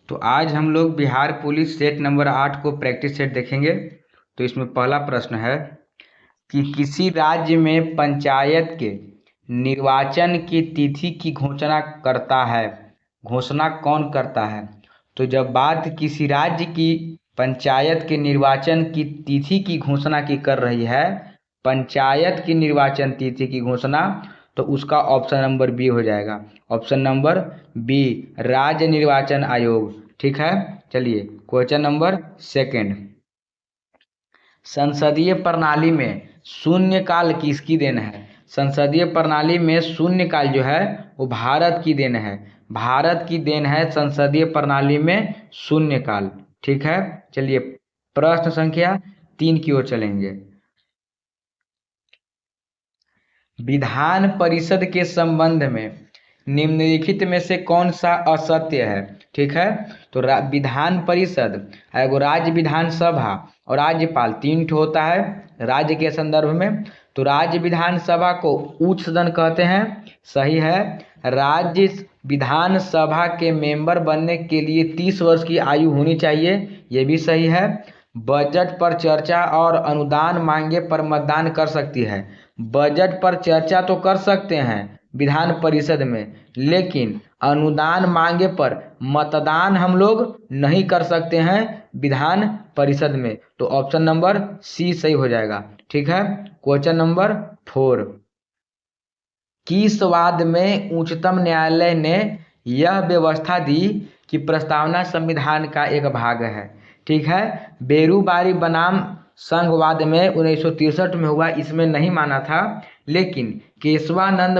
तो आज हम लोग बिहार पुलिस सेट नंबर 8 को प्रैक्टिस सेट देखेंगे। तो इसमें पहला प्रश्न है कि किसी राज्य में पंचायत के निर्वाचन की तिथि की घोषणा करता है, घोषणा कौन करता है। तो जब बात किसी राज्य की पंचायत के निर्वाचन की तिथि की घोषणा की कर रही है, पंचायत की निर्वाचन तिथि की घोषणा, तो उसका ऑप्शन नंबर बी हो जाएगा। ऑप्शन नंबर बी, राज्य निर्वाचन आयोग। ठीक है, चलिए क्वेश्चन नंबर सेकंड। संसदीय प्रणाली में शून्यकाल किसकी देन है। संसदीय प्रणाली में शून्यकाल जो है वो भारत की देन है। भारत की देन है संसदीय प्रणाली में शून्यकाल। ठीक है, चलिए प्रश्न संख्या 3 की ओर चलेंगे। विधान परिषद के संबंध में निम्नलिखित में से कौन सा असत्य है। ठीक है, तो विधान परिषद, एगो राज्य विधानसभा और राज्यपाल, 3 ठो होता है राज्य के संदर्भ में। तो राज्य विधानसभा को उच्च सदन कहते हैं, सही है। राज्य विधानसभा के मेंबर बनने के लिए 30 वर्ष की आयु होनी चाहिए, ये भी सही है। बजट पर चर्चा और अनुदान मांगे पर मतदान कर सकती है। बजट पर चर्चा तो कर सकते हैं विधान परिषद में, लेकिन अनुदान मांगे पर मतदान हम लोग नहीं कर सकते हैं विधान परिषद में। तो ऑप्शन नंबर सी सही हो जाएगा। ठीक है, क्वेश्चन नंबर 4। किस वाद में उच्चतम न्यायालय ने यह व्यवस्था दी कि प्रस्तावना संविधान का एक भाग है। ठीक है, बेरूबारी बनाम संघवाद में 1963 में हुआ, इसमें नहीं माना था। लेकिन केशवानंद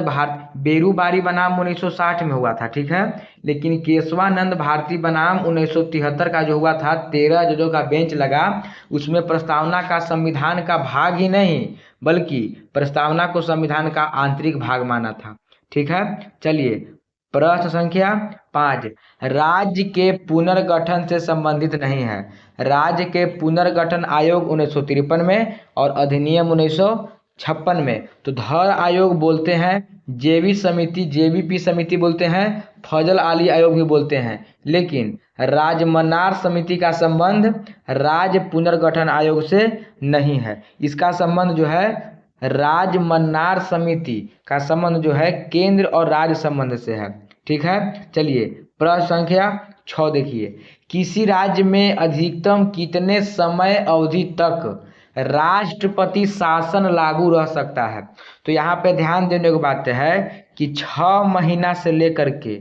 बेरूबारी बनाम 1960 में हुआ था। ठीक है, लेकिन केशवानंद भारती बनाम 1973 का जो हुआ था, 13 जजों का बेंच लगा, उसमें प्रस्तावना का संविधान का भाग ही नहीं बल्कि प्रस्तावना को संविधान का आंतरिक भाग माना था। ठीक है, चलिए प्रश्न संख्या 5। राज्य के पुनर्गठन से संबंधित नहीं है। राज्य के पुनर्गठन आयोग 1953 में और अधिनियम 1956 में। तो धर आयोग बोलते हैं, जेबीपी समिति बोलते हैं, फजल आली आयोग भी बोलते हैं। लेकिन राजमन्नार समिति का संबंध राज्य पुनर्गठन आयोग से नहीं है। इसका संबंध जो है राजमन्नार समिति का संबंध जो है केंद्र और राज्य संबंध से है। ठीक है, चलिए प्रश्न संख्या 6 देखिए। किसी राज्य में अधिकतम कितने समय अवधि तक राष्ट्रपति शासन लागू रह सकता है। तो यहाँ पे ध्यान देने की बात है कि 6 महीना से लेकर के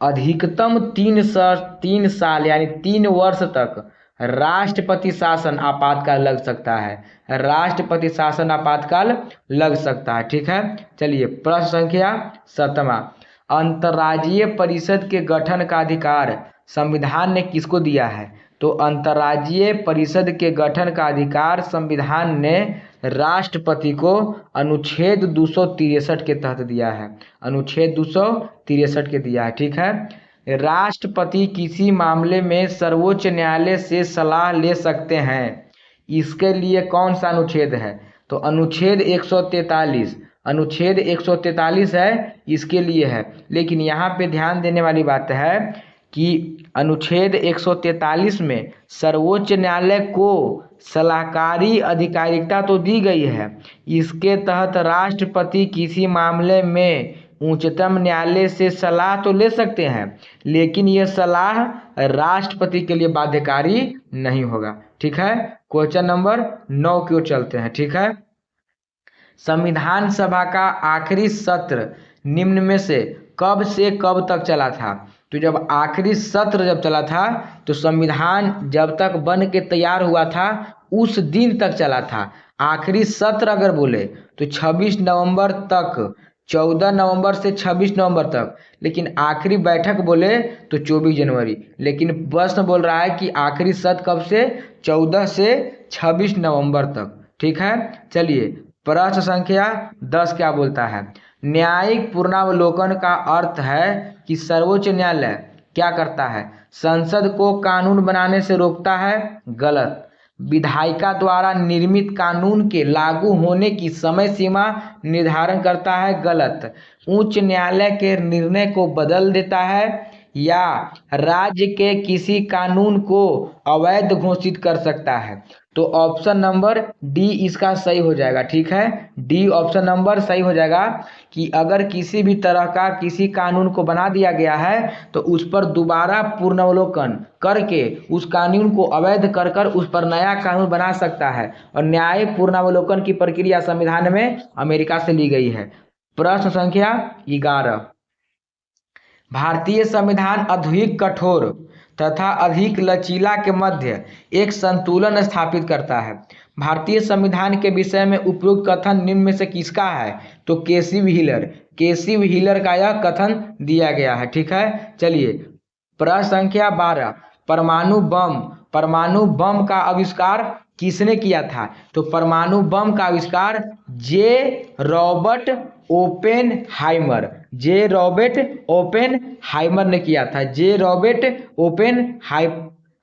अधिकतम 3 साल यानी 3 वर्ष तक राष्ट्रपति शासन आपातकाल लग सकता है। राष्ट्रपति शासन आपातकाल लग सकता है। ठीक है, चलिए प्रश्न संख्या 7। अंतर्राज्यीय परिषद के गठन का अधिकार संविधान ने किसको दिया है। तो अंतर्राज्यीय परिषद के गठन का अधिकार संविधान ने राष्ट्रपति को अनुच्छेद 263 के तहत दिया है। अनुच्छेद 263 के दिया है। ठीक है, राष्ट्रपति किसी मामले में सर्वोच्च न्यायालय से सलाह ले सकते हैं, इसके लिए कौन सा अनुच्छेद है। तो अनुच्छेद 143, अनुच्छेद 143 है, इसके लिए है। लेकिन यहाँ पे ध्यान देने वाली बात है कि अनुच्छेद 143 में सर्वोच्च न्यायालय को सलाहकारी अधिकारिता तो दी गई है, इसके तहत राष्ट्रपति किसी मामले में उच्चतम न्यायालय से सलाह तो ले सकते हैं, लेकिन यह सलाह राष्ट्रपति के लिए बाध्यकारी नहीं होगा। ठीक है, क्वेश्चन नंबर 9 की ओर चलते हैं। ठीक है, संविधान सभा का आखिरी सत्र निम्न में से कब तक चला था। तो जब आखिरी सत्र जब चला था, तो संविधान जब तक बन के तैयार हुआ था उस दिन तक चला था। आखिरी सत्र अगर बोले तो 26 नवंबर तक, 14 नवंबर से 26 नवंबर तक। लेकिन आखिरी बैठक बोले तो 24 जनवरी। लेकिन प्रश्न बोल रहा है कि आखिरी सत्र कब से, 14 से 26 नवंबर तक। ठीक है, चलिए प्रश्न संख्या 10 क्या बोलता है। न्यायिक पुनरावलोकन का अर्थ है कि सर्वोच्च न्यायालय क्या करता है, संसद को कानून बनाने से रोकता है, गलत। विधायिका द्वारा निर्मित कानून के लागू होने की समय सीमा निर्धारण करता है, गलत। उच्च न्यायालय के निर्णय को बदल देता है, या राज्य के किसी कानून को अवैध घोषित कर सकता है। तो ऑप्शन नंबर डी इसका सही हो जाएगा। ठीक है, डी ऑप्शन नंबर सही हो जाएगा कि अगर किसी भी तरह का किसी कानून को बना दिया गया है तो उस पर दोबारा पुनर्वलोकन करके उस कानून को अवैध कर कर उस पर नया कानून बना सकता है। और न्याय पुनर्वलोकन की प्रक्रिया संविधान में अमेरिका से ली गई है। प्रश्न संख्या 11, भारतीय संविधान अधिक कठोर तथा अधिक लचीला के मध्य एक संतुलन स्थापित करता है। भारतीय संविधान के विषय में उपयुक्त कथन निम्न में से किसका है? तो केसी व्हीलर का यह कथन दिया गया है। ठीक है, चलिए प्रश्न संख्या 12, परमाणु बम का आविष्कार किसने किया था? तो परमाणु बम का आविष्कार रॉबर्ट ओपेनहाइमर ने किया था।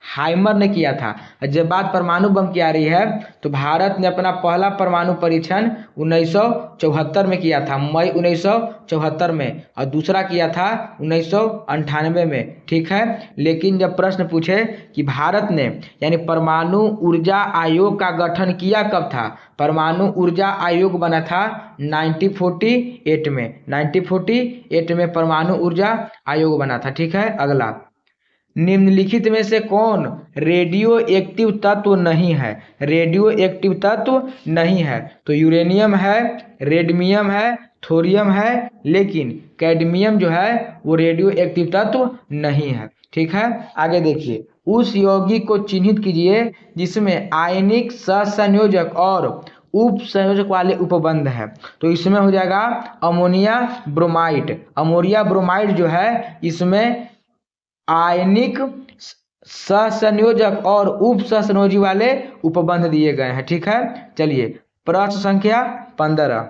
हाइमर ने किया था। जब बात परमाणु बम की आ रही है तो भारत ने अपना पहला परमाणु परीक्षण 1974 में किया था, मई 1974 में, और दूसरा किया था 1998 में। ठीक है, लेकिन जब प्रश्न पूछे कि भारत ने यानी परमाणु ऊर्जा आयोग का गठन किया कब था? परमाणु ऊर्जा आयोग बना था 1948 में। 1948 में परमाणु ऊर्जा आयोग बना था। ठीक है, अगला, निम्नलिखित में से कौन रेडियो एक्टिव तत्व नहीं है? तो यूरेनियम है, रेडमियम है, थोरियम है, लेकिन कैडमियम जो है वो रेडियो एक्टिव तत्व नहीं है। ठीक है, आगे देखिए, उस यौगिक को चिन्हित कीजिए जिसमें आयनिक सहसंयोजक और उप संयोजक वाले उपबंध है। तो इसमें हो जाएगा अमोनिया ब्रोमाइड जो है इसमें आयनिक सहसंयोजक और उप सहसंयोजी वाले उपबंध दिए गए हैं। ठीक है, चलिए प्रश्न संख्या 15,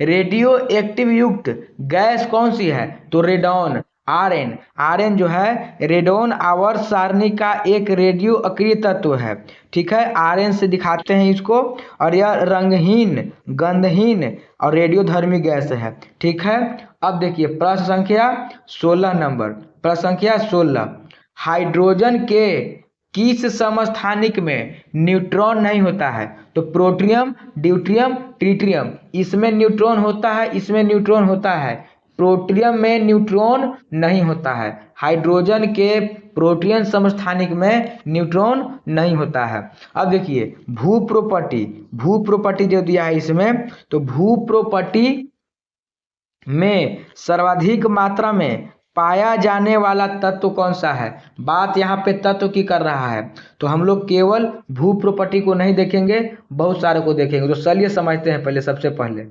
रेडियो एक्टिव युक्त गैस कौन सी है? तो रेडॉन, आरएन जो है रेडॉन आवर्त सारणी का एक रेडियो अक्रिय तत्व है। ठीक है, आरएन से दिखाते हैं इसको, और यह रंगहीन, गंधहीन और रेडियोधर्मी गैस है। ठीक है, अब देखिए प्रश्न संख्या 16, हाइड्रोजन के किस समस्थानिक में न्यूट्रॉन नहीं होता है? तो प्रोटियम, ड्यूटेरियम, ट्रिटियम, इसमें न्यूट्रॉन होता है, इसमें न्यूट्रॉन होता है, प्रोटियम में न्यूट्रॉन नहीं होता है। हाइड्रोजन के प्रोटियम समस्थानिक में न्यूट्रॉन नहीं होता है। अब देखिए भू प्रॉपर्टी जो दिया है इसमें, तो भू प्रॉपर्टी में सर्वाधिक मात्रा में पाया जाने वाला तत्व कौन सा है? बात यहाँ पे तत्व की कर रहा है, तो हम लोग केवल भू प्रॉपर्टी को नहीं देखेंगे, बहुत सारे को देखेंगे। तो चलिए समझते हैं पहले, सबसे पहले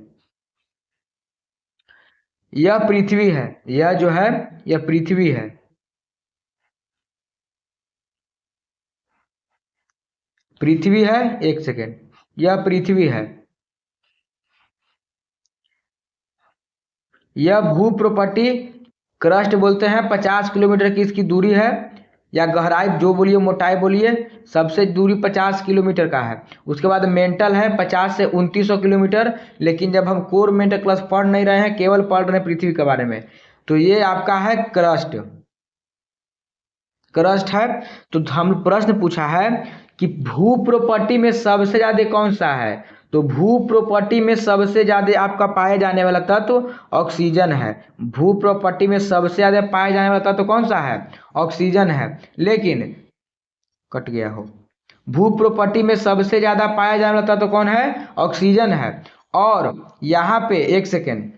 यह पृथ्वी है, यह जो है यह पृथ्वी है। पृथ्वी है, एक सेकेंड, यह पृथ्वी है। यह भू प्रॉपर्टी क्रस्ट बोलते हैं, 50 किलोमीटर की इसकी दूरी है, या गहराई जो बोलिए, मोटाई बोलिए, सबसे दूरी 50 किलोमीटर का है। उसके बाद मेंटल है 50 से 2900 किलोमीटर, लेकिन जब हम कोर मेंटल क्लास पढ़ नहीं रहे हैं, केवल पढ़ रहे हैं पृथ्वी के बारे में, तो ये आपका है क्रस्ट है। तो हम प्रश्न पूछा है कि भू प्रॉपर्टी में सबसे ज्यादा कौन सा है? तो भू प्रॉपर्टी में सबसे ज्यादा आपका पाए जाने वाला तत्व ऑक्सीजन है। भू प्रॉपर्टी में सबसे ज्यादा पाए जाने वाला तत्व कौन सा है? ऑक्सीजन है। लेकिन कट गया हो, भू प्रॉपर्टी में सबसे ज्यादा पाया जाने वाला तत्व कौन है? ऑक्सीजन है। और यहाँ पे एक सेकेंड,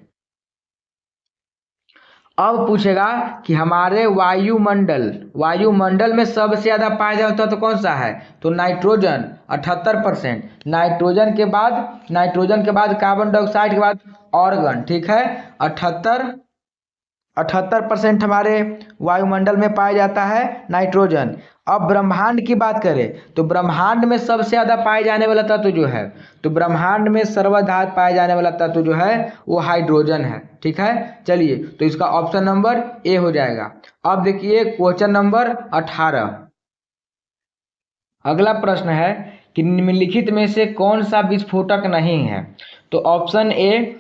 अब पूछेगा कि हमारे वायुमंडल में सबसे ज्यादा पाया जाता है तो कौन सा है? तो नाइट्रोजन 78%, नाइट्रोजन के बाद कार्बन डाइऑक्साइड के बाद ऑर्गन। ठीक है, 78% हमारे वायुमंडल में पाया जाता है नाइट्रोजन। अब ब्रह्मांड की बात करें तो ब्रह्मांड में सबसे ज्यादा पाए जाने वाला तत्व जो है, तो ब्रह्मांड में सर्वाधिक पाए जाने वाला तत्व जो है वो हाइड्रोजन है। ठीक है, चलिए तो इसका ऑप्शन नंबर ए हो जाएगा। अब देखिए क्वेश्चन नंबर 18, अगला प्रश्न है कि निम्नलिखित में से कौन सा विस्फोटक नहीं है? तो ऑप्शन ए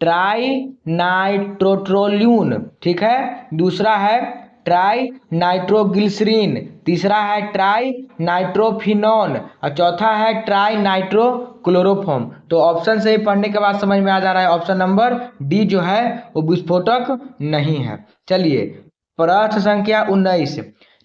ट्राई नाइट्रोट्रोल्यून, ठीक है। दूसरा है ट्राई नाइट्रोग्लिसरीन, तीसरा है ट्राई नाइट्रोफिनॉन और चौथा है ट्राई नाइट्रोक्लोरोफॉर्म। तो ऑप्शन से ही पढ़ने के बाद समझ में आ जा रहा है ऑप्शन नंबर डी जो है वो विस्फोटक नहीं है। चलिए प्रश्न संख्या 19,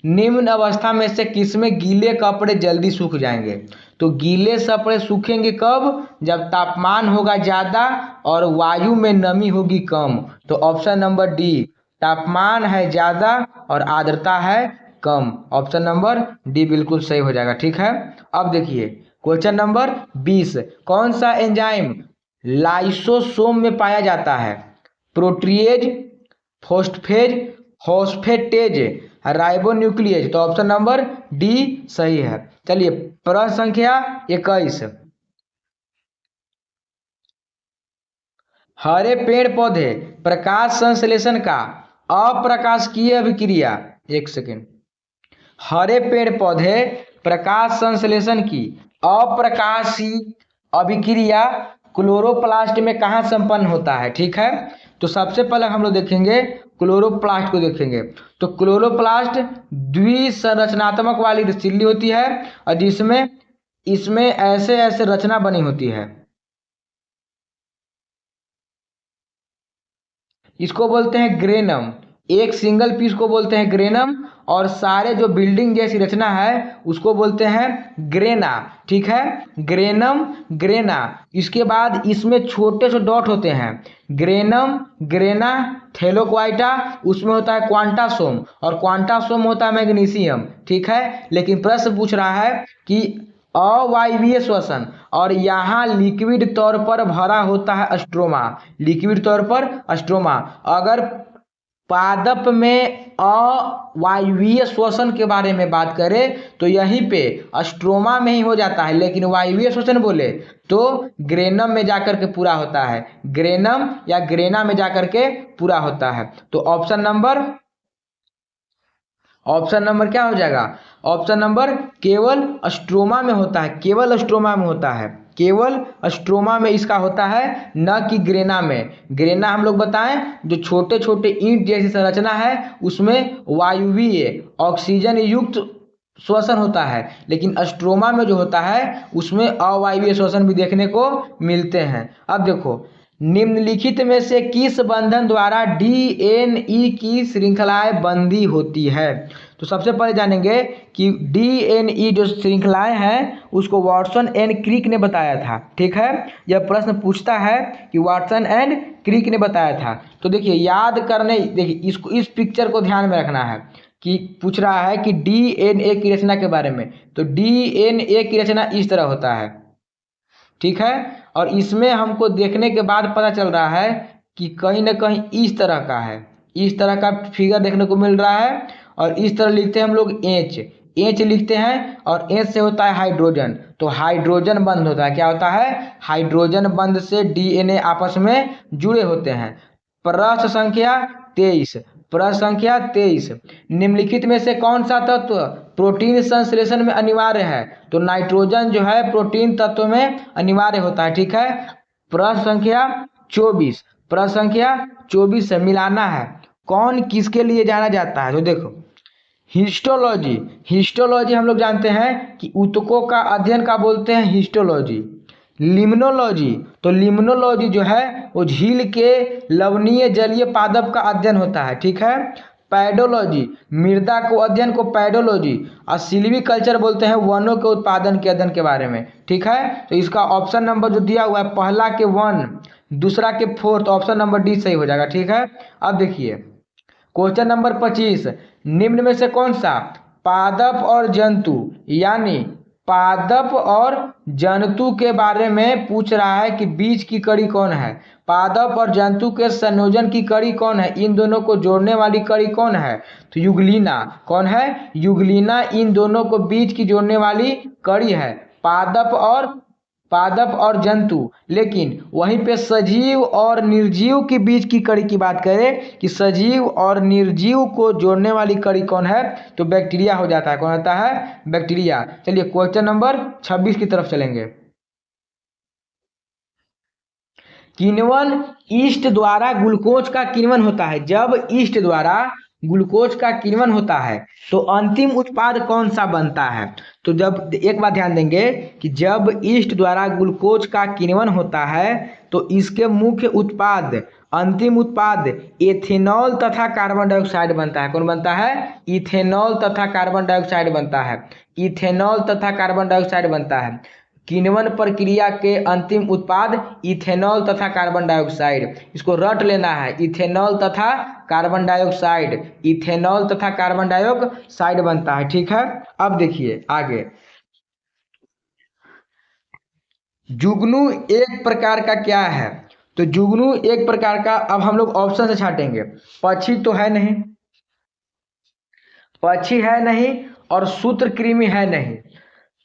निम्न अवस्था में से किसमें गीले कपड़े जल्दी सूख जाएंगे? तो गीले कपड़े सूखेंगे कब? जब तापमान होगा ज़्यादा और वायु में नमी होगी कम। तो ऑप्शन नंबर डी, तापमान है ज़्यादा और आर्द्रता है कम। ऑप्शन नंबर डी बिल्कुल सही हो जाएगा, ठीक है। अब देखिए क्वेश्चन नंबर 20, कौन सा एंजाइम लाइसोसोम में पाया जाता है? Protease, phosphase, phosphatase, ribonuclease. तो ऑप्शन नंबर डी सही है। चलिए प्रश्न संख्या 21, हरे पेड़ पौधे प्रकाश संश्लेषण का अप्रकाशकीय अभिक्रिया, एक सेकेंड, हरे पेड़ पौधे प्रकाश संश्लेषण की अप्रकाशीय अभिक्रिया क्लोरोप्लास्ट में कहाँ संपन्न होता है? ठीक है, तो सबसे पहले हम लोग देखेंगे क्लोरोप्लास्ट को देखेंगे। तो क्लोरोप्लास्ट द्विसंरचनात्मक वाली झिल्ली होती है और जिसमें इसमें ऐसे ऐसे रचना बनी होती है, इसको बोलते हैं ग्रेनम। एक सिंगल पीस को बोलते हैं ग्रेनम और सारे जो बिल्डिंग जैसी रचना है उसको बोलते हैं ग्रेना, ठीक है, ग्रेनम ग्रेना। इसके बाद इसमें छोटे से डॉट होते हैं, ग्रेनम ग्रेना थैलोक्वाइटा, उसमें होता है क्वांटासोम और क्वांटासोम होता है मैग्नीशियम, ठीक है। लेकिन प्रश्न पूछ रहा है कि अवायवीय श्वसन और यहाँ लिक्विड तौर पर भरा होता है स्ट्रोमा, लिक्विड तौर पर स्ट्रोमा। अगर पादप में अवायवीय श्वसन के बारे में बात करें तो यहीं पे स्ट्रोमा में ही हो जाता है, लेकिन वायवीय श्वसन बोले तो ग्रेनम में जाकर के पूरा होता है, ग्रेनम या ग्रेना में जाकर के पूरा होता है। तो ऑप्शन नंबर क्या हो जाएगा? ऑप्शन नंबर केवल स्ट्रोमा में होता है, केवल स्ट्रोमा में होता है, केवल स्ट्रोमा में इसका होता है, न कि ग्रेना में। ग्रेना हम लोग बताएं जो छोटे छोटे ईंट जैसी संरचना है उसमें वायुवीय ऑक्सीजन युक्त श्वसन होता है, लेकिन स्ट्रोमा में जो होता है उसमें अवायवीय श्वसन भी देखने को मिलते हैं। अब देखो निम्नलिखित में से किस बंधन द्वारा डीएनई की श्रृंखलाएं बंधी होती है? तो सबसे पहले जानेंगे कि डीएनई जो श्रृंखलाएं हैं उसको वाटसन एंड क्रिक ने बताया था, ठीक है। यह प्रश्न पूछता है कि वाटसन एंड क्रिक ने बताया था। तो देखिए याद करने, देखिए इसको, इस पिक्चर को ध्यान में रखना है कि पूछ रहा है कि डीएनए की रचना के बारे में। तो डीएनए की रचना इस तरह होता है, ठीक है, और इसमें हमको देखने के बाद पता चल रहा है कि कहीं ना कहीं इस तरह का है, इस तरह का फिगर देखने को मिल रहा है। और इस तरह लिखते हैं हम लोग एच, एच लिखते हैं और एच से होता है हाइड्रोजन, तो हाइड्रोजन बंध होता है। क्या होता है? हाइड्रोजन बंध से डीएनए आपस में जुड़े होते हैं। प्रश्न संख्या 23, प्रश्न संख्या 23, निम्नलिखित में से कौन सा तत्व प्रोटीन संश्लेषण में अनिवार्य है? तो नाइट्रोजन जो है प्रोटीन तत्व में अनिवार्य होता है, ठीक है। प्रश्न संख्या 24, प्रश्न संख्या 24 से मिलाना है, कौन किसके लिए जाना जाता है? तो देखो हिस्टोलॉजी, हिस्टोलॉजी हम लोग जानते हैं कि ऊतकों का अध्ययन का बोलते हैं हिस्टोलॉजी। लिम्नोलॉजी, तो लिम्नोलॉजी जो है वो झील के लवणीय जलीय पादप का अध्ययन होता है, ठीक है। पैडोलॉजी, मृदा को अध्ययन को पैडोलॉजी, और सिल्वीकल्चर बोलते हैं वनों के उत्पादन के अध्ययन के बारे में, ठीक है। तो इसका ऑप्शन नंबर जो दिया हुआ है पहला के 1, दूसरा के 4, तो ऑप्शन नंबर डी सही हो जाएगा, ठीक है। अब देखिए क्वेश्चन नंबर 25, निम्न में से कौन सा पादप और जंतु, यानी पादप और जंतु के बारे में पूछ रहा है कि बीच की कड़ी कौन है? पादप और जंतु के संयोजन की कड़ी कौन है? इन दोनों को जोड़ने वाली कड़ी कौन है? तो युगलीना। कौन है? युगलीना इन दोनों को बीच की जोड़ने वाली कड़ी है, पादप और जंतु। लेकिन वहीं पे सजीव और निर्जीव के बीच की कड़ी की बात करें कि सजीव और निर्जीव को जोड़ने वाली कड़ी कौन है? तो बैक्टीरिया हो जाता है। कौन होता है? बैक्टीरिया। चलिए क्वेश्चन नंबर 26 की तरफ चलेंगे। किण्वन ईस्ट द्वारा ग्लूकोज का किण्वन होता है। जब ईस्ट द्वारा ग्लूकोज का किण्वन होता है तो अंतिम उत्पाद कौन सा बनता है? तो जब एक बात ध्यान देंगे कि जब ईस्ट द्वारा ग्लूकोज का किण्वन होता है तो इसके मुख्य उत्पाद, अंतिम उत्पाद एथेनॉल तथा कार्बन डाइऑक्साइड बनता है। कौन बनता है? इथेनॉल तथा कार्बन डाइऑक्साइड बनता है। इथेनॉल तथा कार्बन डाइऑक्साइड बनता है। किण्वन प्रक्रिया के अंतिम उत्पाद इथेनॉल तथा कार्बन डाइऑक्साइड, इसको रट लेना है, इथेनॉल तथा कार्बन डाइऑक्साइड, इथेनॉल तथा कार्बन डाइऑक्साइड बनता है। ठीक है, अब देखिए आगे, जुगनू एक प्रकार का क्या है? तो जुगनू एक प्रकार का, अब हम लोग ऑप्शन से छाटेंगे। पक्षी तो है नहीं, पक्षी है नहीं और सूत्रकृमि है नहीं,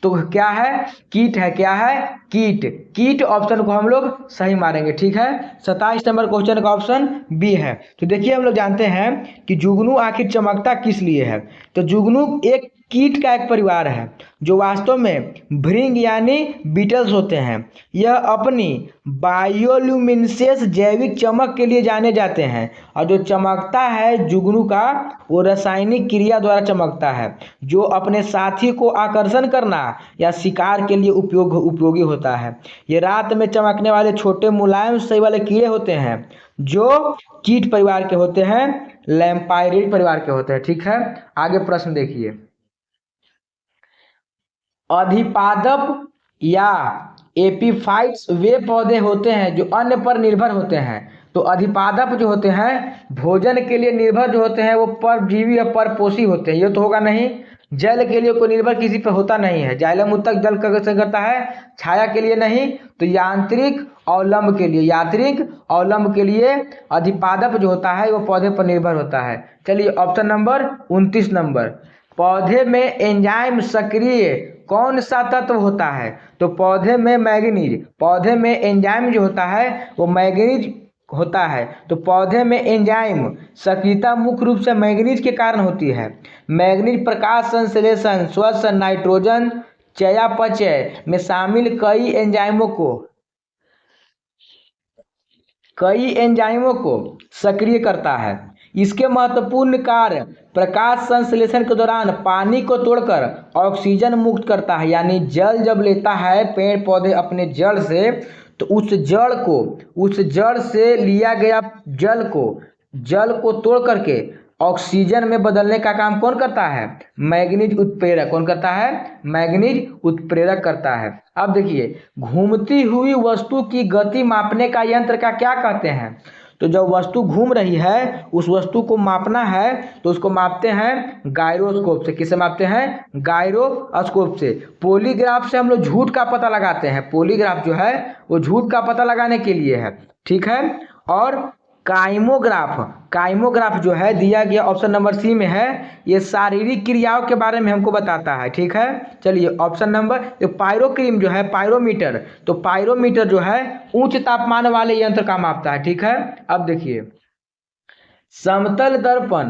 तो क्या है? कीट है। क्या है? कीट। कीट ऑप्शन को हम लोग सही मारेंगे। ठीक है, 27 नंबर क्वेश्चन का ऑप्शन बी है। तो देखिए हम लोग जानते हैं कि जुगनू आखिर चमकता किस लिए है। तो जुगनू एक कीट का एक परिवार है जो वास्तव में भृंग यानी बीटल्स होते हैं। यह अपनी बायोल्यूमिनेसेंस जैविक चमक के लिए जाने जाते हैं और जो चमकता है जुगनू का वो रासायनिक क्रिया द्वारा चमकता है जो अपने साथी को आकर्षण करना या शिकार के लिए उपयोगी होता है। ये रात में चमकने वाले छोटे मुलायम सही वाले कीड़े होते हैं जो कीट परिवार के होते हैं, लैम्पायरिड परिवार के होते हैं। ठीक है, आगे प्रश्न देखिए, अधिपादप या एपीफाइट्स वे पौधे होते हैं जो अन्न पर निर्भर होते हैं। तो अधिपादप जो होते हैं भोजन के लिए निर्भर जो होते हैं वो परजीवी या परपोषी होते हैं। ये तो होगा नहीं, जल के लिए कोई निर्भर किसी पर होता नहीं है। जाइलम उत्तक जल कैसे करता है? छाया के लिए नहीं, तो यांत्रिक अवलंब के लिए, यांत्रिक अवलंब के लिए अधिपादप जो होता है वो पौधे पर निर्भर होता है। चलिए ऑप्शन नंबर 29 नंबर, पौधे में एंजाइम सक्रिय कौन सा तत्व होता है? तो पौधे में मैग्नीज, पौधे में एंजाइम जो होता है वो मैग्नीज होता है। तो पौधे में एंजाइम सक्रियता मुख्य रूप से मैग्नीज के कारण होती है। मैग्नीज प्रकाश संश्लेषण, श्वसन, नाइट्रोजन चयापचय में शामिल कई एंजाइमों को सक्रिय करता है। इसके महत्वपूर्ण कार्य प्रकाश संश्लेषण के दौरान पानी को तोड़कर ऑक्सीजन मुक्त करता है। यानी जल जब लेता है पेड़ पौधे अपने जड़ से, तो उस जड़ से लिया गया जल को तोड़ करके ऑक्सीजन में बदलने का काम कौन करता है? मैग्नीज उत्प्रेरक। कौन करता है? मैग्नीज उत्प्रेरक करता है। अब देखिए, घूमती हुई वस्तु की गति मापने का यंत्र का क्या कहते हैं? तो जब वस्तु घूम रही है उस वस्तु को मापना है तो उसको मापते हैं गायरोस्कोप से। किसे मापते हैं? गायरोस्कोप से। पॉलीग्राफ से हम लोग झूठ का पता लगाते हैं। पॉलीग्राफ जो है वो झूठ का पता लगाने के लिए है। ठीक है, और काइमोग्राफ जो है दिया गया ऑप्शन नंबर सी में है, ये शारीरिक क्रियाओं के बारे में हमको बताता है। ठीक है, चलिए ऑप्शन नंबर, पायरोक्रीम जो है पायरोमीटर, तो पायरोमीटर जो है उच्च तापमान वाले यंत्र का मापता है। ठीक है, अब देखिए समतल दर्पण,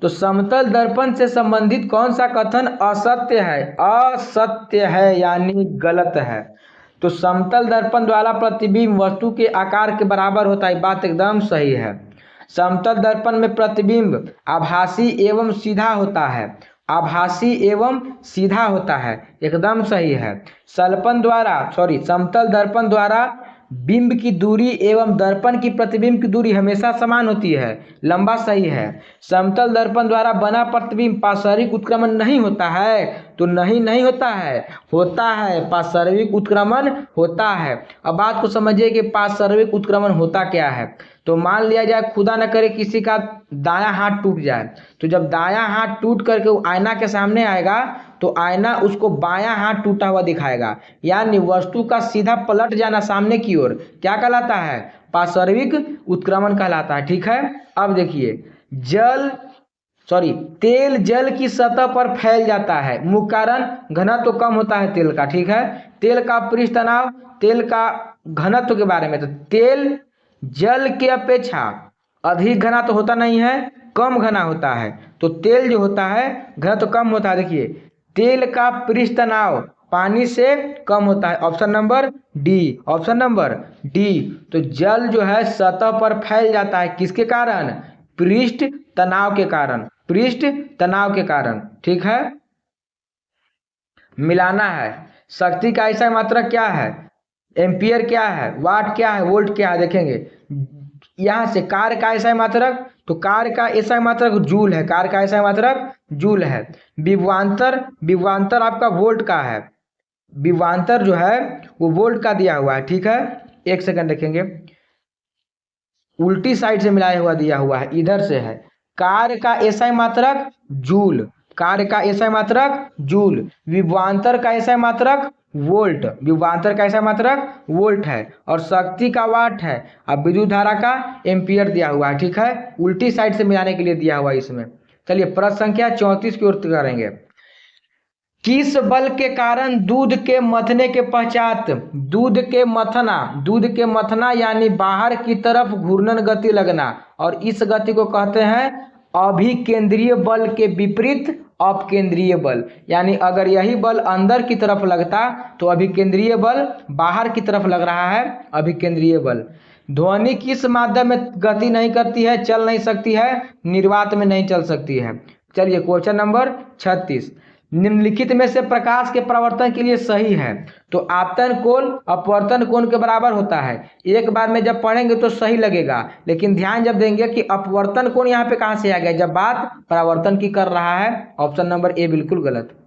तो समतल दर्पण से संबंधित कौन सा कथन असत्य है? असत्य है यानी गलत है। तो समतल दर्पण द्वारा प्रतिबिंब वस्तु के आकार के बराबर होता है, बात एकदम सही है। समतल दर्पण में प्रतिबिंब आभासी एवं सीधा होता है, आभासी एवं सीधा होता है, एकदम सही है। समतल दर्पण द्वारा बिंब की दूरी एवं दर्पण की प्रतिबिंब की दूरी हमेशा समान होती है, लंबा सही है। समतल दर्पण द्वारा बना प्रतिबिंब पार्श्विक उत्क्रमण नहीं होता है, तो नहीं होता है, पार्श्विक उत्क्रमण होता है। अब बात को समझिए कि पार्श्विक उत्क्रमण होता क्या है। तो मान लिया जाए खुदा न करे किसी का दायां हाथ टूट जाए, तो जब दायां हाथ टूट करके वो आईना के सामने आएगा तो आईना उसको बायां हाथ टूटा हुआ दिखाएगा, यानी वस्तु का सीधा पलट जाना सामने की ओर क्या कहलाता है? पार्श्विक उत्क्रमण कहलाता है। ठीक है, अब देखिए तेल जल की सतह पर फैल जाता है, मुख्य कारण घनत्व कम होता है तेल का। ठीक है, तेल का पृष्ठ तनाव, तेल का घनत्व के बारे में, तो तेल जल के अपेक्षा अधिक घना तो होता नहीं है, कम घना होता है। तो तेल जो होता है घनत्व कम होता है। देखिए तेल का पृष्ठ तनाव पानी से कम होता है। Option number D, option number D. तो जल जो है सतह पर फैल जाता है किसके कारण? पृष्ठ तनाव के कारण, पृष्ठ तनाव के कारण। ठीक है, मिलाना है। शक्ति का ऐसा मात्रक क्या है? एम्पियर क्या है? वाट क्या है? वोल्ट क्या है? देखेंगे यहां से। कार्य का ऐसा मात्रक, तो कार्य का ऐसा मात्रक जूल है, कार्य का ऐसा मात्रक जूल है। विभवांतर, विभवांतर आपका वोल्ट का है, विभवांतर जो है वो वोल्ट का दिया हुआ है। ठीक है, एक सेकंड देखेंगे, उल्टी साइड से मिलाया हुआ दिया हुआ है, इधर से है। कार्य का एसआई मात्रक जूल, कार्य का एसआई मात्रक जूल, विभवांतर का एसआई मात्रक वोल्ट, विभवांतर का एसआई मात्रक वोल्ट है, और शक्ति का वाट है। अब विद्युत धारा का एम्पियर दिया हुआ है। ठीक है, उल्टी साइड से मिलाने के लिए दिया हुआ है इसमें। चलिए प्रश्न संख्या 34 की ओर करेंगे। किस बल के कारण दूध के मथने के पश्चात, दूध के मथना, दूध के मथना यानी बाहर की तरफ घूर्णन गति लगना, और इस गति को कहते हैं अभिकेंद्रीय बल के विपरीत अपकेंद्रीय बल। यानी अगर यही बल अंदर की तरफ लगता तो अभिकेंद्रीय बल, बाहर की तरफ लग रहा है अभिकेंद्रीय बल। ध्वनि किस माध्यम में गति नहीं करती है, चल नहीं सकती है? निर्वात में नहीं चल सकती है। चलिए क्वेश्चन नंबर 36, निम्नलिखित में से प्रकाश के परावर्तन के लिए सही है? तो आपतन कोण अपवर्तन कोण के बराबर होता है। एक बार में जब पढ़ेंगे तो सही लगेगा, लेकिन ध्यान जब देंगे कि अपवर्तन कोण यहाँ पे कहाँ से आ गया, जब बात परावर्तन की कर रहा है। ऑप्शन नंबर ए बिल्कुल गलत।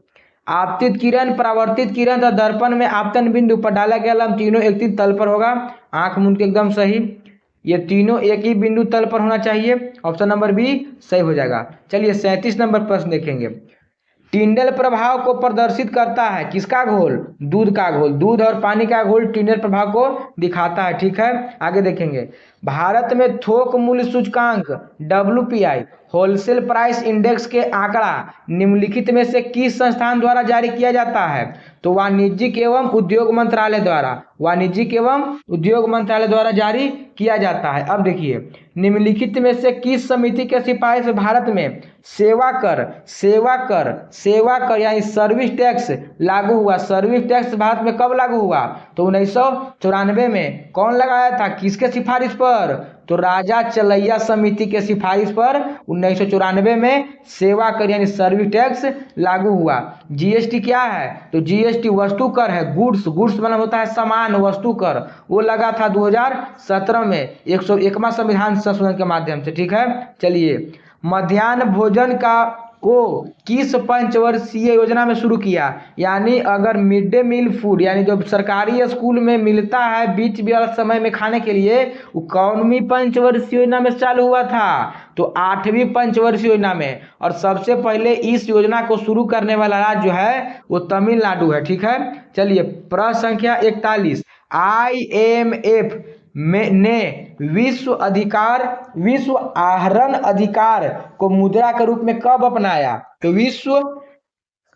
आपतित किरण, परावर्तित किरण तथा दर्पण में आपतन बिंदु पर डाला गया लंब तीनों एक ही तल पर होगा। आंख मूंद के एकदम सही, ये तीनों एक ही बिंदु तल पर होना चाहिए। ऑप्शन नंबर बी सही हो जाएगा। चलिए 37 नंबर प्रश्न देखेंगे। टिंडल प्रभाव को प्रदर्शित करता है किसका घोल? दूध का घोल, दूध और पानी का घोल टिंडल प्रभाव को दिखाता है। ठीक है, आगे देखेंगे। भारत में थोक मूल्य सूचकांक WPI, होलसेल प्राइस इंडेक्स के आंकड़ा निम्नलिखित में से किस संस्थान द्वारा जारी किया जाता है? तो वाणिज्यिक एवं उद्योग मंत्रालय द्वारा, वाणिज्यिक एवं उद्योग मंत्रालय द्वारा जारी किया जाता है। अब देखिए, निम्नलिखित में से किस समिति के सिफारिश भारत में सेवा कर, सेवा कर, सेवा कर यानी सर्विस टैक्स लागू हुआ? सर्विस टैक्स भारत में कब लागू हुआ? तो 1994 में। कौन लगाया था, किसके सिफारिश पर? तो राजा चलैया समिति के सिफारिश पर 1994 में सेवा कर यानी सर्विस टैक्स लागू हुआ। जीएसटी क्या है? तो जीएसटी वस्तु कर है, गुड्स, गुड्स मतलब होता है सामान, वस्तु कर, वो लगा था 2017 में 101वां संविधान संशोधन के माध्यम से। ठीक है, चलिए मध्याह्न भोजन का को किस पंचवर्षीय योजना में शुरू किया? यानी अगर मिड डे मील फूड यानी जो सरकारी स्कूल में मिलता है बीच वाला समय में खाने के लिए, वो कौनवीं पंचवर्षीय योजना में चालू हुआ था? तो 8वीं पंचवर्षीय योजना में। और सबसे पहले इस योजना को शुरू करने वाला राज्य जो है वो तमिलनाडु है। ठीक है, चलिए प्रश्न संख्या 41, IMF ने विश्व अधिकार, विश्व आहरण अधिकार को मुद्रा के रूप में कब अपनाया? तो विश्व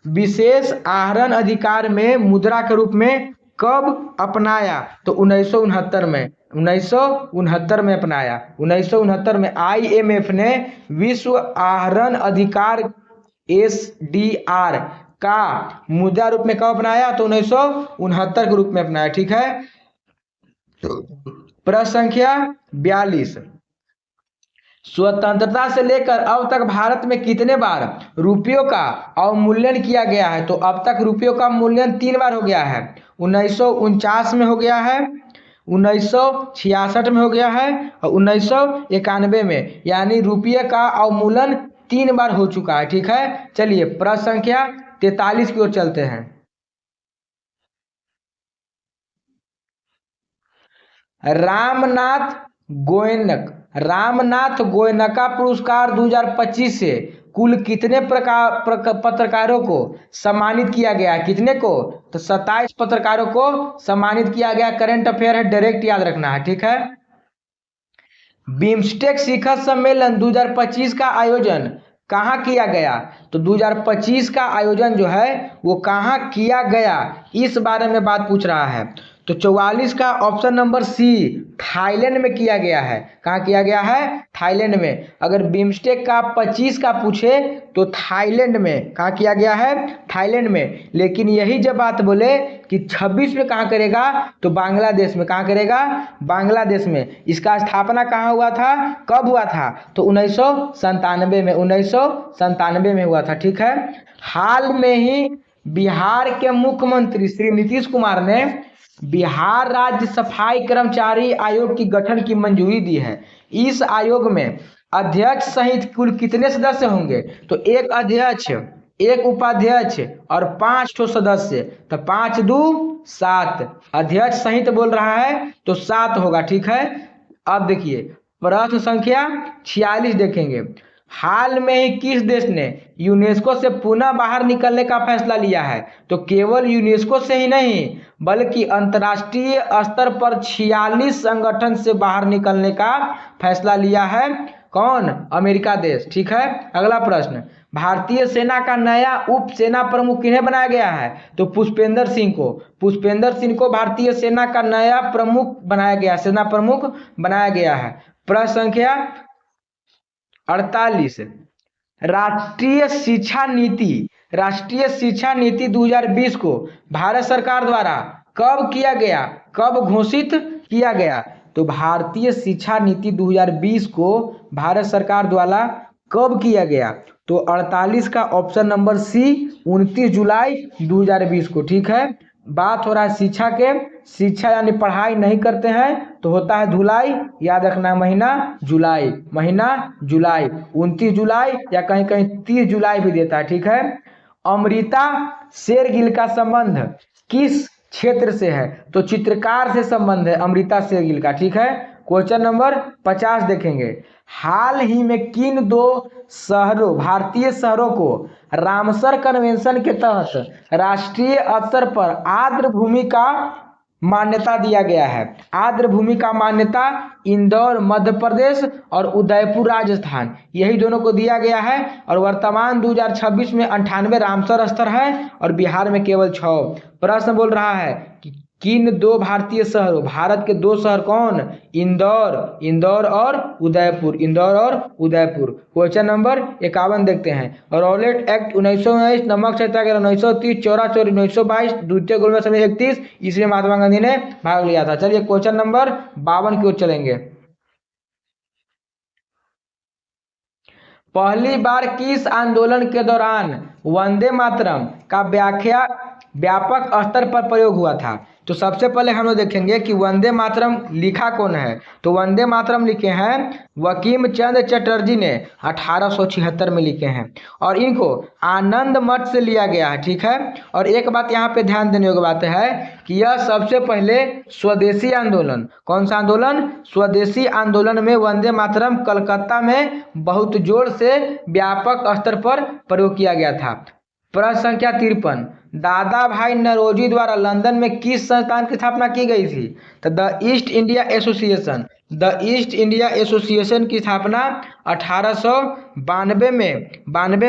विशेष आहरण अधिकार में मुद्रा के रूप में कब अपनाया? तो 1969 में, 1969 में अपनाया। 1969 में IMF ने विश्व आहरण अधिकार SDR का मुद्रा रूप में कब अपनाया? तो 1969 के रूप में अपनाया। ठीक है, प्रश्न संख्या 42, स्वतंत्रता से लेकर अब तक भारत में कितने बार रुपयों का अवमूल्यन किया गया है? तो अब तक रुपयों का मूल्यन 3 बार हो गया है। 1949 में हो गया है, 1966 में हो गया है, और 1991 में, यानी रुपये का अवमूल्यन 3 बार हो चुका है। ठीक है, चलिए प्रश्न संख्या 43 की ओर चलते हैं। रामनाथ गोयनक, रामनाथ गोयनका पुरस्कार 2025 से कुल कितने पत्रकारों को सम्मानित किया गया? कितने को? तो 27 पत्रकारों को सम्मानित किया गया। करंट अफेयर है, डायरेक्ट याद रखना है। ठीक है, बिम्स्टेक शिखर सम्मेलन 2025 का आयोजन कहाँ किया गया? तो 2025 का आयोजन जो है वो कहाँ किया गया, इस बारे में बात पूछ रहा है। तो 44 का ऑप्शन नंबर सी थाईलैंड में किया गया है। कहाँ किया गया है? थाईलैंड में। अगर बिम्स्टेक का 25 का पूछे तो थाईलैंड में। कहाँ किया गया है? थाईलैंड में। लेकिन यही जब बात बोले कि 26 में कहाँ करेगा, तो बांग्लादेश में। कहाँ करेगा? बांग्लादेश में। इसका स्थापना कहाँ हुआ था, कब हुआ था? तो 1997 में। 1997 में हुआ था। ठीक है। हाल में ही बिहार के मुख्यमंत्री श्री नीतीश कुमार ने बिहार राज्य सफाई कर्मचारी आयोग की गठन की मंजूरी दी है। इस आयोग में अध्यक्ष सहित कुल कितने सदस्य होंगे? तो एक अध्यक्ष, एक उपाध्यक्ष और 5 ठो सदस्य। तो 5 दू 7, अध्यक्ष सहित बोल रहा है तो 7 होगा। ठीक है। अब देखिए प्रश्न संख्या 46 देखेंगे। हाल में ही किस देश ने यूनेस्को से पुनः बाहर निकलने का फैसला लिया है? तो केवल यूनेस्को से ही नहीं बल्कि अंतर्राष्ट्रीय स्तर पर 46 संगठन से बाहर निकलने का फैसला लिया है। कौन? अमेरिका देश। ठीक है। अगला प्रश्न, भारतीय सेना का नया उप सेना प्रमुख किन्हें बनाया गया है? तो पुष्पेंद्र सिंह को। पुष्पेंद्र सिंह को भारतीय सेना का नया प्रमुख बनाया गया, सेना प्रमुख बनाया गया है। प्रश्न संख्या 48, राष्ट्रीय शिक्षा नीति, राष्ट्रीय शिक्षा नीति 2020 को भारत सरकार द्वारा कब किया गया, कब घोषित किया गया? तो भारतीय शिक्षा नीति 2020 को भारत सरकार द्वारा कब किया गया? तो 48 का ऑप्शन नंबर सी 29 जुलाई 2020 को। ठीक है। बात हो रहा है शिक्षा के। शिक्षा यानी पढ़ाई नहीं करते हैं तो होता है धुलाई। याद रखना महीना जुलाई, महीना जुलाई। 29 जुलाई या कहीं कहीं 30 जुलाई भी देता है। ठीक है। अमृता शेरगिल का संबंध किस क्षेत्र से है? तो चित्रकार से संबंध है अमृता शेरगिल का। ठीक है। क्वेश्चन नंबर 50 देखेंगे। हाल ही में किन 2 शहरों, भारतीय शहरों को रामसर कन्वेंशन के तहत राष्ट्रीय स्तर पर आर्द्र भूमि का मान्यता दिया गया है? आर्द्र भूमि का मान्यता इंदौर मध्य प्रदेश और उदयपुर राजस्थान, यही दोनों को दिया गया है। और वर्तमान 2026 में 98 रामसर स्तर है और बिहार में केवल 6। प्रश्न बोल रहा है कि किन 2 भारतीय शहरों, भारत के 2 शहर कौन? इंदौर, इंदौर और उदयपुर, इंदौर और उदयपुर। क्वेश्चन नंबर 51 देखते हैं। रॉलेट एक्ट 1919, नमक सत्याग्रह 1930, चौरा चोरी 1922, द्वितीय गोलमेज सम्मेलन 31, इसमें महात्मा गांधी ने भाग लिया था। चलिए क्वेश्चन नंबर 52 की ओर चलेंगे। पहली बार किस आंदोलन के दौरान वंदे मातरम का व्यापक स्तर पर प्रयोग हुआ था? तो सबसे पहले हम लोग देखेंगे कि वंदे मातरम लिखा कौन है। तो वंदे मातरम लिखे हैं बंकिम चंद्र चटर्जी ने 1876 में लिखे हैं और इनको आनंद मठ से लिया गया है। ठीक है। और एक बात यहाँ पे ध्यान देने योग्य बात है कि यह सबसे पहले स्वदेशी आंदोलन, कौन सा आंदोलन? स्वदेशी आंदोलन में वंदे मातरम कलकत्ता में बहुत जोर से व्यापक स्तर पर प्रयोग किया गया था। प्रश्न संख्या 53, दादा भाई नौरोजी द्वारा लंदन में किस संस्थान की स्थापना की गई थी? तो the east India association. The east India association की स्थापना 1892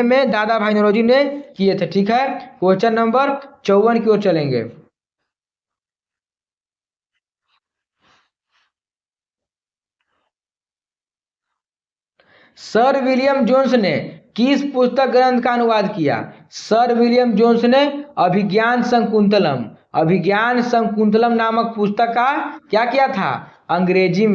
में दादा भाई नौरोजी ने किए थे। ठीक है। क्वेश्चन नंबर 54 की ओर चलेंगे। सर विलियम जोन्स ने किस पुस्तक ग्रंथ का अनुवाद किया? सर विलियम जोन्स ने अभिज्ञान शकुंतलम, अभिज्ञान शकुंतलम नामक पुस्तक का क्या किया था? अंग्रेजी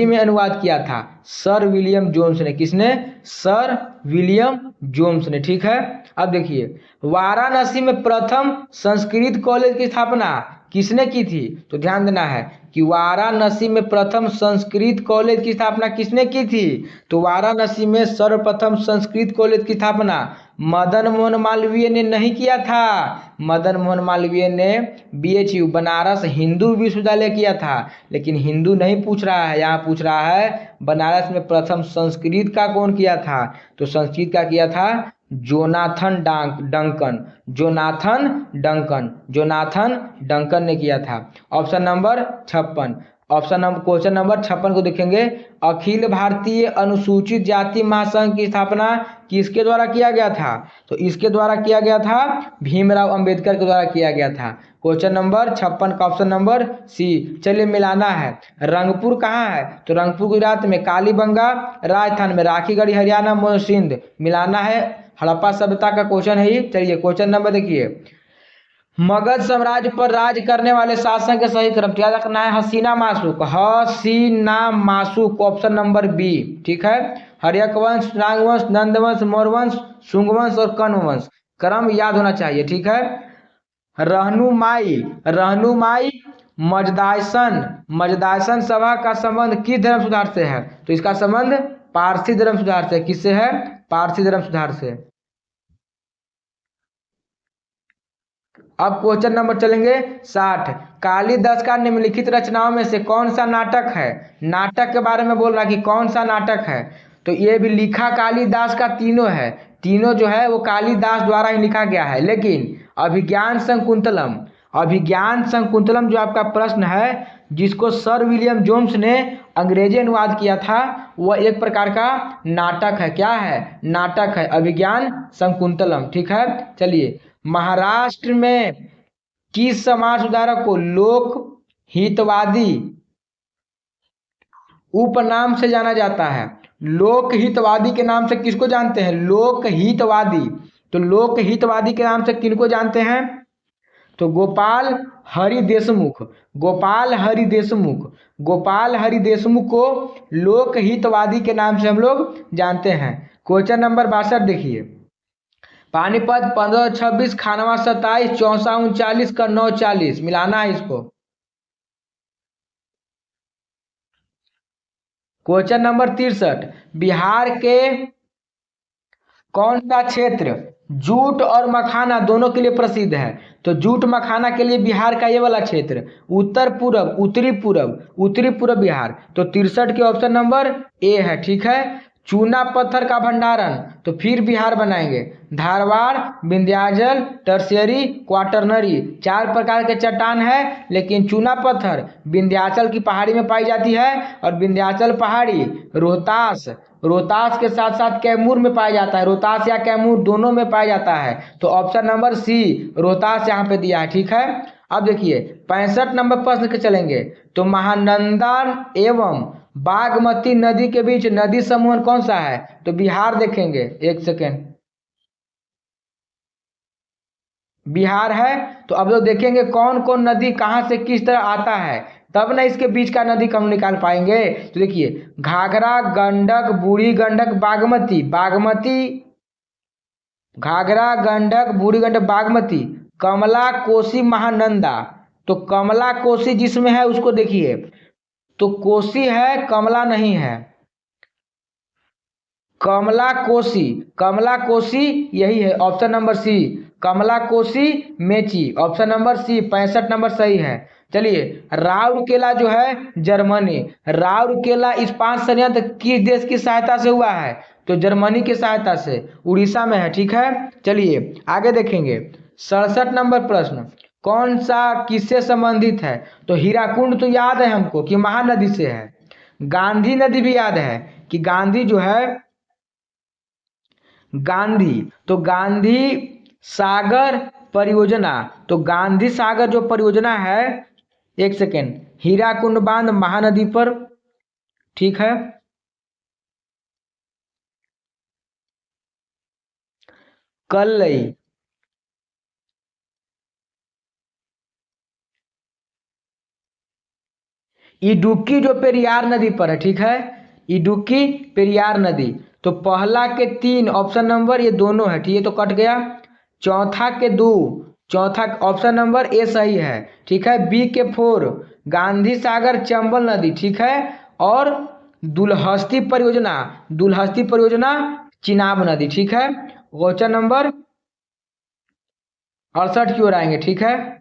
में अनुवाद किया था सर विलियम जोन्स ने। किसने? सर विलियम जोन्स ने। ठीक है। अब देखिए वाराणसी में प्रथम संस्कृत कॉलेज की स्थापना किसने की थी? तो ध्यान देना है कि वाराणसी में प्रथम संस्कृत कॉलेज की स्थापना किसने की थी? तो वाराणसी में सर्वप्रथम संस्कृत कॉलेज की स्थापना मदन मोहन मालवीय ने नहीं किया था। मदन मोहन मालवीय ने BHU बनारस हिंदू विश्वविद्यालय किया था। लेकिन हिंदू नहीं पूछ रहा है, यहाँ पूछ रहा है बनारस में प्रथम संस्कृत का कौन किया था? तो संस्कृत का किया था जोनाथन डंकन, जोनाथन डंकन ने किया था। Option number 56। Option number question number 56 को देखेंगे। अखिल भारतीय अनुसूचित जाति महासंघ की स्थापना किसके द्वारा किया गया था? तो इसके द्वारा किया गया था भीमराव अंबेडकर के द्वारा किया गया था। क्वेश्चन नंबर 56 का ऑप्शन नंबर सी। चलिए मिलाना है। रंगपुर कहाँ है? तो रंगपुर गुजरात में, कालीबंगा राजस्थान में, राखीगढ़ी हरियाणा में, सिंध। मिलाना है। हड़प्पा सभ्यता का क्वेश्चन है ये। चलिए क्वेश्चन नंबर देखिए। मगध साम्राज्य पर राज करने वाले शासक के सही क्रम याद रखना है। हसीना माशुक, हसीना माशुक ऑप्शन नंबर बी। ठीक है। हर्यक वंश, नागवंश, नंदवंश, मौर्यवंश, शुंगवंश और कण्व क्रम याद होना चाहिए। ठीक है। रहनुमाई, रहनुमाई मजदासन सभा का संबंध किस धर्म सुधार से है? तो इसका संबंध पारसी धर्म सुधार से। किससे है? पारसी धर्म सुधार से। अब क्वेश्चन नंबर चलेंगे 60। कालिदास का निम्नलिखित रचनाओं में से कौन सा नाटक है? नाटक के बारे में बोल रहा है कि कौन सा नाटक है। तो ये भी लिखा कालिदास का तीनों है। तीनों जो है वो कालिदास द्वारा ही लिखा गया है। लेकिन अभिज्ञान शकुंतलम, अभिज्ञान शकुंतलम जो आपका प्रश्न है, जिसको सर विलियम जोन्स ने अंग्रेजी अनुवाद किया था, वह एक प्रकार का नाटक है। क्या है? नाटक है अभिज्ञान शकुंतलम। ठीक है। चलिए, महाराष्ट्र में किस समाज सुधारक को लोक हितवादी उपनाम से जाना जाता है? लोक हितवादी के नाम से किसको जानते हैं? लोक हितवादी। तो लोक हितवादी के नाम से किनको जानते हैं? तो गोपाल हरि देशमुख, गोपाल हरि देशमुख, गोपाल हरि देशमुख को लोक हितवादी के नाम से हम लोग जानते हैं। क्वेश्चन नंबर 62 देखिए। पानीपत 1526, खानवा 27, चौसा 39 का 940। मिलाना है इसको। Question number 63। बिहार के कौन सा क्षेत्र जूट और मखाना दोनों के लिए प्रसिद्ध है? तो जूट मखाना के लिए बिहार का ये वाला क्षेत्र उत्तर पूरब, उत्तरी पूरब, उत्तरी पूरब बिहार। तो 63 के ऑप्शन नंबर ए है। ठीक है। चूना पत्थर का भंडारण, तो फिर बिहार बनाएंगे। धारवाड़, विंध्याचल, टर्शियरी, क्वाटरनरी, 4 प्रकार के चट्टान है। लेकिन चूना पत्थर विंध्याचल की पहाड़ी में पाई जाती है, और विंध्याचल पहाड़ी रोहतास, रोहतास के साथ साथ कैमूर में पाया जाता है। रोहतास या कैमूर दोनों में पाया जाता है। तो ऑप्शन नंबर सी रोहतास यहाँ पे दिया है। ठीक है। अब देखिए 65 नंबर प्रश्न के चलेंगे। तो महानंदा एवं बागमती नदी के बीच नदी समूह कौन सा है? तो बिहार देखेंगे। एक सेकेंड, बिहार है। तो अब लोग देखेंगे कौन कौन नदी कहाँ से किस तरह आता है, तब ना इसके बीच का नदी कम निकाल पाएंगे। तो देखिए, घाघरा, गंडक, बूढ़ी गंडक, बागमती, बागमती, घाघरा, गंडक, बूढ़ी गंडक, बागमती, कमला, कोसी, महानंदा। तो कमला कोसी जिसमें है उसको देखिए, तो कोसी है, कमला नहीं है। कमला कोसी, कमला कोसी यही है option number C. Kamla Kosi Mechi, option number C 65 number सही है। चलिए, राउरकेला जो है जर्मनी, राउरकेला इस्पात संयंत्र किस देश की सहायता से हुआ है? तो जर्मनी की सहायता से, उड़ीसा में है। ठीक है। चलिए आगे देखेंगे। 67 नंबर प्रश्न, कौन सा किससे संबंधित है? तो हीराकुंड तो याद है हमको कि महानदी से है। गांधी नदी भी याद है कि गांधी जो है, गांधी, तो गांधी सागर परियोजना, तो गांधी सागर जो परियोजना है, एक सेकेंड, हीराकुंड बांध महानदी पर। ठीक है। कल्लई, इडुक्की जो पेरियार नदी पर है। ठीक है। इडुक्की पेरियार नदी। तो पहला के 3 ऑप्शन नंबर ये दोनों है। ठीक है। तो कट गया। चौथा के 2, चौथा ऑप्शन नंबर ए सही है। ठीक है। बी के 4 गांधी सागर चंबल नदी। ठीक है। और दुलहस्ती परियोजना, दुलहस्ती परियोजना चिनाब नदी। ठीक है। क्वेश्चन नंबर 68 की ओर आएंगे। ठीक है।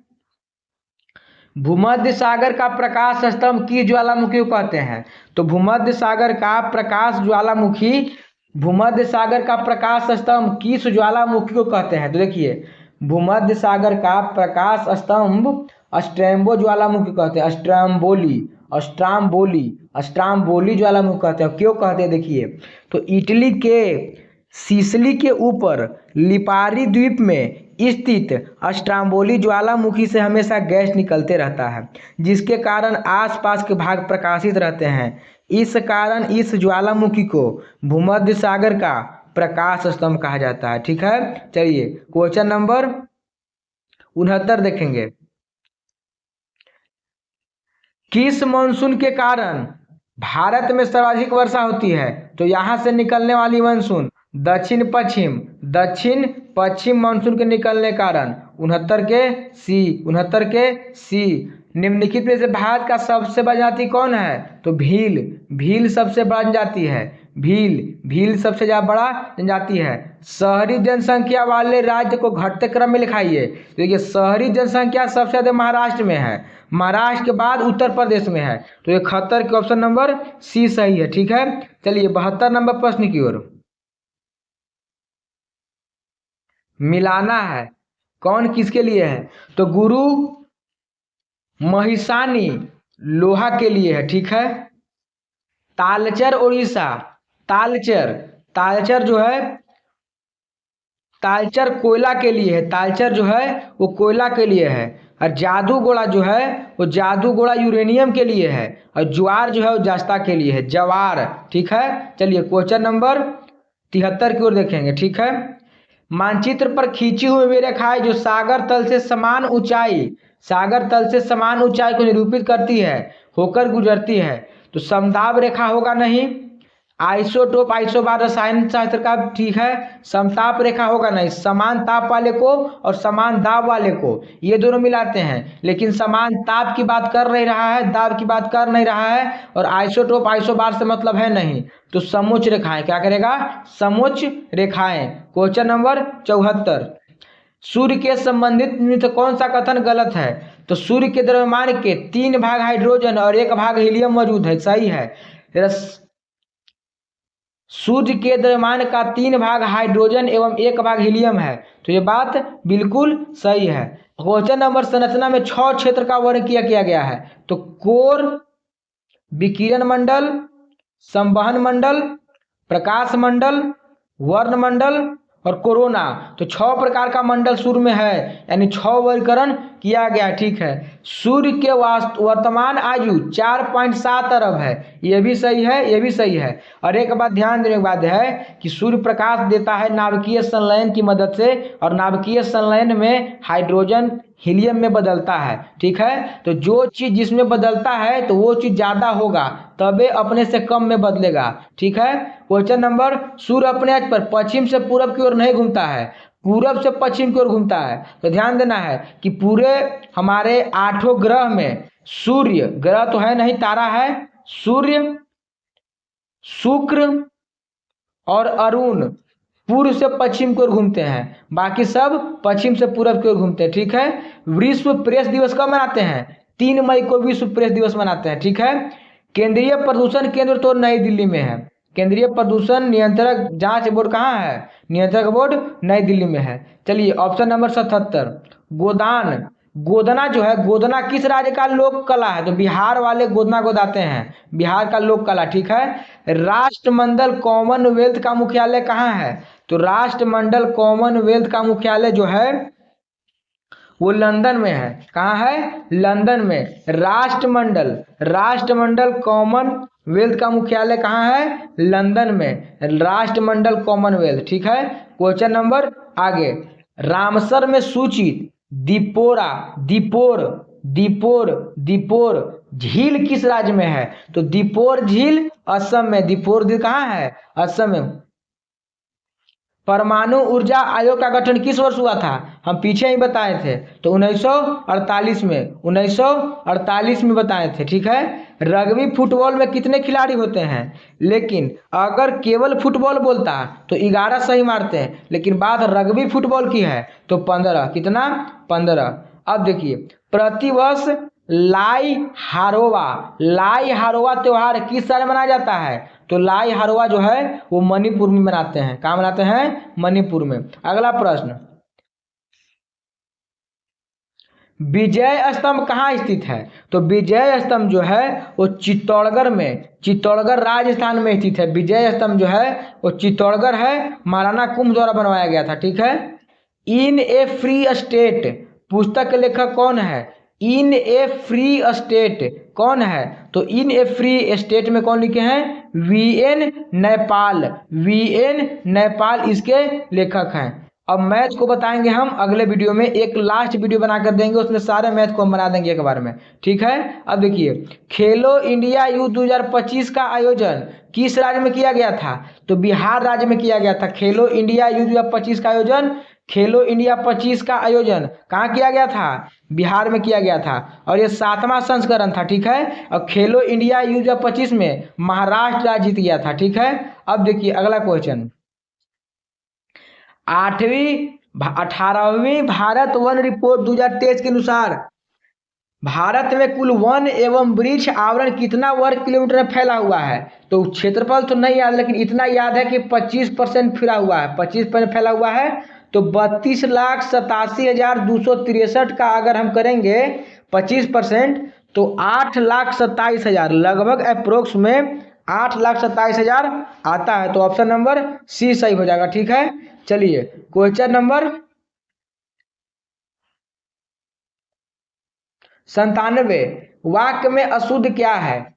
भूमध्य सागर का प्रकाश स्तंभ किस ज्वालामुखी को कहते हैं? तो भूमध्य सागर का प्रकाश ज्वालामुखी, भूमध्य सागर का प्रकाश स्तंभ किस ज्वालामुखी को कहते हैं? तो देखिए, भूमध्य सागर का प्रकाश स्तंभ स्ट्रैम्बो ज्वालामुखी कहते हैं, स्ट्रैम्बोली, अस्ट्राम्बोली, अस्ट्राम्बोली ज्वालामुखी कहते हैं। क्यों कहते हैं देखिए, तो इटली के सिसिली के ऊपर लिपारी द्वीप में स्थित अस्ट्राम्बोली ज्वालामुखी से हमेशा गैस निकलते रहता है, जिसके कारण आसपास के भाग प्रकाशित रहते हैं। इस कारण इस ज्वालामुखी को भूमध्य सागर का प्रकाश स्तंभ कहा जाता है। ठीक है, चलिए क्वेश्चन नंबर 69 देखेंगे। किस मानसून के कारण भारत में सर्वाधिक वर्षा होती है? तो यहाँ से निकलने वाली मानसून दक्षिण पश्चिम मानसून के निकलने कारण 69 के सी। निम्नलिखित में से भारत का सबसे बड़ी जनजाति कौन है? तो भील सबसे बड़ा जनजाति है। भील सबसे ज्यादा बड़ा जनजाति है। शहरी जनसंख्या वाले राज्य को घटते क्रम में लिखाइए। देखिए शहरी जनसंख्या सबसे ज्यादा महाराष्ट्र में है, महाराष्ट्र के बाद उत्तर प्रदेश में है। तो 71 के ऑप्शन नंबर सी सही है। ठीक है, चलिए 72 नंबर प्रश्न की ओर। मिलाना है, कौन किसके लिए है? तो गुरु महिसानी लोहा के लिए है। ठीक है, तालचर उड़ीसा, तालचर जो है, तालचर कोयला के लिए है। तालचर जो है वो कोयला के लिए है। और जादूगोड़ा जो है वो जादूगोड़ा यूरेनियम के लिए है। और ज्वार जो है वो जस्ता के लिए है, जवार। ठीक है, चलिए क्वेश्चन नंबर 73 की ओर देखेंगे। ठीक है, मानचित्र पर खींची हुई वे रेखाएं जो सागर तल से समान ऊंचाई को निरूपित करती है होकर गुजरती है। तो समदाब रेखा होगा नहीं, आइसोटोप आइसोबार रसायन शास्त्र का। ठीक है, समताप रेखा होगा नहीं, समान ताप वाले को और समान दाब वाले को ये दोनों मिलाते हैं, लेकिन समान ताप की बात कर नहीं रहा है, दाब की बात कर नहीं रहा है। और आइसोटोप आइसोबार से मतलब है नहीं। तो समुच्च रेखाएं, क्या करेगा? समुच्च रेखाएं। क्वेश्चन नंबर 74, सूर्य के संबंधित में तो कौन सा कथन गलत है? तो सूर्य के द्रव्यमान के 3 भाग हाइड्रोजन और 1 भाग हीलियम मौजूद है। सही है, सूर्य के द्रव्यमान का 3 भाग हाइड्रोजन एवं 1 भाग हीलियम है। तो ये बात बिल्कुल सही है। क्वेश्चन नंबर संरचना में 6 क्षेत्र का वर्णन किया गया है। तो कोर, विकिरण मंडल, संवहन मंडल, प्रकाश मंडल, वर्ण मंडल और कोरोना। तो 6 प्रकार का मंडल सूर्य में है, यानी 6 वर्गीकरण किया गया। ठीक है, सूर्य के वर्तमान आयु 4.7 अरब है। ये भी सही है, ये भी सही है। और एक बात ध्यान देने की बात है कि सूर्य प्रकाश देता है नाभिकीय संलयन की मदद से, और नाभिकीय संलयन में हाइड्रोजन हीलियम में बदलता है। ठीक है, तो जो चीज जिसमें बदलता है तो वो चीज ज्यादा होगा, तबे अपने से कम में बदलेगा। ठीक है, क्वेश्चन नंबर, सूर्य अपने अक्ष पर पश्चिम से पूरब की ओर नहीं घूमता है, पूरब से पश्चिम की ओर घूमता है। तो ध्यान देना है कि पूरे हमारे 8 ग्रह में सूर्य, ग्रह तो है नहीं, तारा है, सूर्य, शुक्र और अरुण पूर्व से पश्चिम की ओर घूमते हैं, बाकी सब पश्चिम से पूरब की ओर घूमते हैं। ठीक है, विश्व प्रेस दिवस कब मनाते हैं? 3 मई को विश्व प्रेस दिवस मनाते हैं। ठीक है, केंद्रीय प्रदूषण केंद्र तो नई दिल्ली में है। केंद्रीय प्रदूषण नियंत्रक जांच बोर्ड कहाँ है? नियंत्रक बोर्ड नई दिल्ली में है। चलिए ऑप्शन नंबर 77, गोदान, गोदना जो है, गोदना किस राज्य का लोक कला है? तो बिहार वाले गोदना गोदाते हैं, बिहार का लोक कला। ठीक है, राष्ट्रमंडल कॉमनवेल्थ का मुख्यालय कहाँ है? तो राष्ट्रमंडल कॉमनवेल्थ का मुख्यालय जो है वो लंदन में है। कहाँ है? लंदन में। राष्ट्रमंडल कॉमनवेल्थ का मुख्यालय कहाँ है? लंदन में, राष्ट्रमंडल कॉमनवेल्थ। ठीक है, क्वेश्चन नंबर आगे, रामसर में सूचित दीपोर झील किस राज्य में है? तो दीपोर झील असम में। दीपोर झील कहाँ है? असम में। परमाणु ऊर्जा आयोग का गठन किस वर्ष हुआ था? हम पीछे ही बताए थे, तो 1948 में, 1948 में बताए थे। ठीक है, रग्बी फुटबॉल में कितने खिलाड़ी होते हैं? लेकिन अगर केवल फुटबॉल बोलता तो 11 सही मारते हैं, लेकिन बात रग्बी फुटबॉल की है तो 15। कितना? 15। अब देखिए, प्रतिवर्ष लाई हारोवा त्योहार किस साल मनाया जाता है? तो लाई हारोवा जो है वो मणिपुर में मनाते हैं। कहाँ मनाते हैं? मणिपुर में। अगला प्रश्न, विजय स्तंभ कहाँ स्थित है? तो विजय स्तंभ जो है वो चित्तौड़गढ़ में, चित्तौड़गढ़ राजस्थान में स्थित है। विजय स्तंभ जो है वो चित्तौड़गढ़ है, महाराणा कुंभ द्वारा बनवाया गया था। ठीक है। इन ए फ्री स्टेट पुस्तक के लेखक कौन है? इन ए फ्री स्टेट कौन है? तो इन ए फ्री स्टेट में कौन लिखे हैं? वीएन नैपाल, वीएन नैपाल इसके लेखक हैं। अब मैथ को बताएंगे हम अगले वीडियो में, एक लास्ट वीडियो बनाकर देंगे, उसमें सारे मैथ को हम बना देंगे एक बार में। ठीक है। अब देखिए, खेलो इंडिया यूथ 2025 का आयोजन किस राज्य में किया गया था? तो बिहार राज्य में किया गया था। खेलो इंडिया यूथ 2025 का आयोजन, खेलो इंडिया 25 का आयोजन कहाँ किया गया था? बिहार में किया गया था। और ये 7वां संस्करण था। ठीक है। और खेलो इंडिया यूथ 2025 में महाराष्ट्र राज्य जीत गया था। ठीक है। अब देखिए अगला क्वेश्चन, 18वीं भारत वन रिपोर्ट 2023 के अनुसार भारत में कुल वन एवं वृक्ष आवरण कितना वर्ग किलोमीटर में फैला हुआ है? तो क्षेत्रफल तो नहीं याद, लेकिन इतना याद है कि 25% फैला हुआ है, 25% फैला हुआ है। तो 32,87,263 का अगर हम करेंगे 25%, तो 8,27,000 लगभग अप्रोक्स में 8,27,000 आता है। तो ऑप्शन नंबर सी सही हो जाएगा। ठीक है। चलिए क्वेश्चन नंबर 97, वाक्य में अशुद्ध क्या है?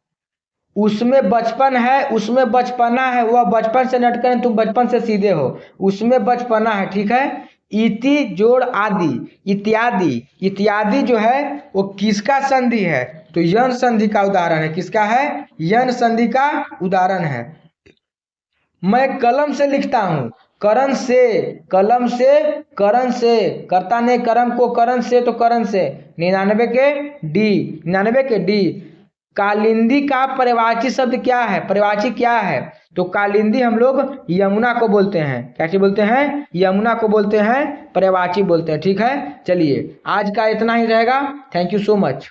उसमें बचपन है, उसमें बचपना है, वह बचपन से नटकर है, तुम बचपन से सीधे हो, उसमें बचपना है। ठीक है। इति जोड़ आदि, इत्यादि, इत्यादि जो है वो किसका संधि है? तो यन संधि का उदाहरण है। किसका है? यन संधि का उदाहरण है। मैं कलम से लिखता हूँ, करण से, कलम से, करण से, करता ने करम को करण से, तो करण से 99 के डी, 99 के डी। कालिंदी का पर्यायवाची शब्द क्या है? पर्यायवाची क्या है? तो कालिंदी हम लोग यमुना को बोलते हैं। क्या बोलते हैं? यमुना को बोलते हैं, पर्यायवाची बोलते हैं। ठीक है। चलिए आज का इतना ही रहेगा। Thank you so much.